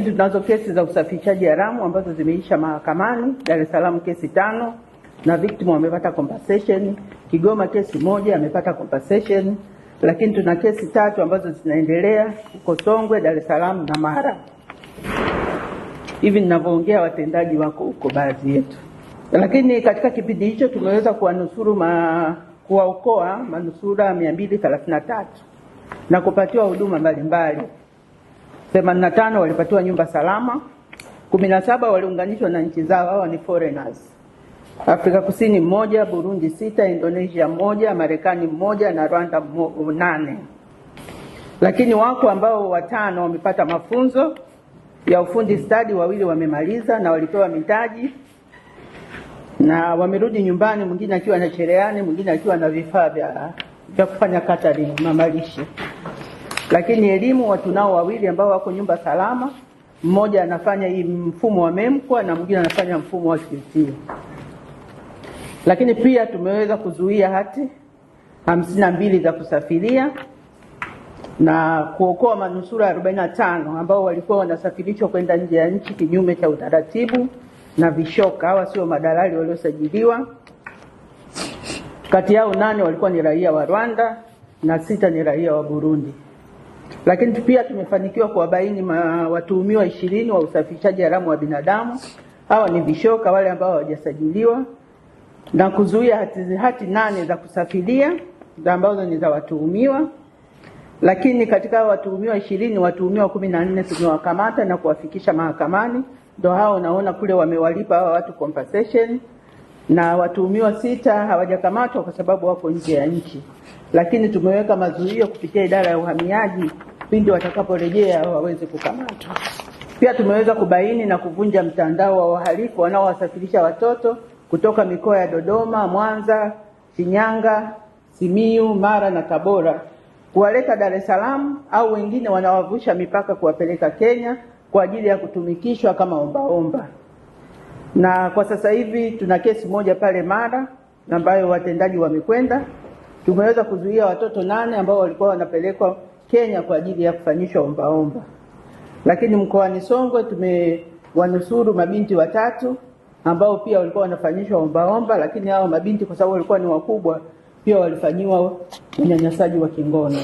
Tunazo kesi za usafirishaji haramu ambazo zimeisha mahakamani. Dar es Salaam kesi 5 na victim wamepata compensation. Kigoma kesi 1 amepata compensation, lakini tuna kesi 3 ambazo zinaendelea huko Songwe, Dar es Salaam na Mara. Hivi ninavyoongea watendaji wako huko baadhi yetu. Lakini katika kipindi hicho tumeweza kuwaokoa manusura 233 na kupatiwa huduma mbalimbali. 85 walipatiwa nyumba salama, 17 waliunganishwa na nchi zao, hao ni foreigners. Afrika Kusini 1, Burundi 6, Indonesia 1, Marekani 1 na Rwanda 8. Lakini wako ambao 5 wamepata mafunzo ya ufundi stadi, 2 wamemaliza na walipewa mitaji na wamerudi nyumbani, mwingine akiwa na cherehani, mwingine akiwa na vifaa vya kufanya catering, mamalishe. Lakini elimu watu nao 2 ambao wako nyumba salama, mmoja anafanya hii mfumo wa MEMKWA na mwingine anafanya mfumo wa QT. Lakini pia tumeweza kuzuia hati 52 za kusafiria na kuokoa manusura 45 ambao walikuwa wanasafirishwa kwenda nje ya nchi kinyume cha utaratibu na vishoka. Hawa sio madalali waliosajiliwa. Kati yao 8 walikuwa ni raia wa Rwanda na 6 ni raia wa Burundi. Lakini pia tumefanikiwa kuwabaini watuhumiwa 20 wa usafirishaji haramu wa binadamu. Hawa ni vishoka wale ambao hawajasajiliwa, na kuzuia hati 8 za kusafiria ambazo ni za watuhumiwa. Lakini katika watuhumiwa 20, watuhumiwa 14 tumewakamata na kuwafikisha mahakamani. Ndio hao naona kule wamewalipa hawa watu compensation, na watuhumiwa 6 hawajakamatwa kwa sababu wako nje ya nchi. Lakini tumeweka mazuio kupitia idara ya uhamiaji, pindi watakaporejea waweze kukamatwa. Pia tumeweza kubaini na kuvunja mtandao wa wahalifu wanaowasafirisha watoto kutoka mikoa ya Dodoma, Mwanza, Shinyanga, Simiyu, Mara na Tabora kuwaleta Dar es Salaam, au wengine wanawavusha mipaka kuwapeleka Kenya kwa ajili ya kutumikishwa kama ombaomba. Na kwa sasa hivi tuna kesi moja pale Mara ambayo watendaji wamekwenda. Tumeweza kuzuia watoto 8 ambao walikuwa wanapelekwa Kenya kwa ajili ya kufanyishwa ombaomba. Lakini mkoani Songwe tumewanusuru mabinti 3 ambao pia walikuwa wanafanyishwa ombaomba, lakini hao mabinti kwa sababu walikuwa ni wakubwa pia walifanyiwa unyanyasaji wa kingono.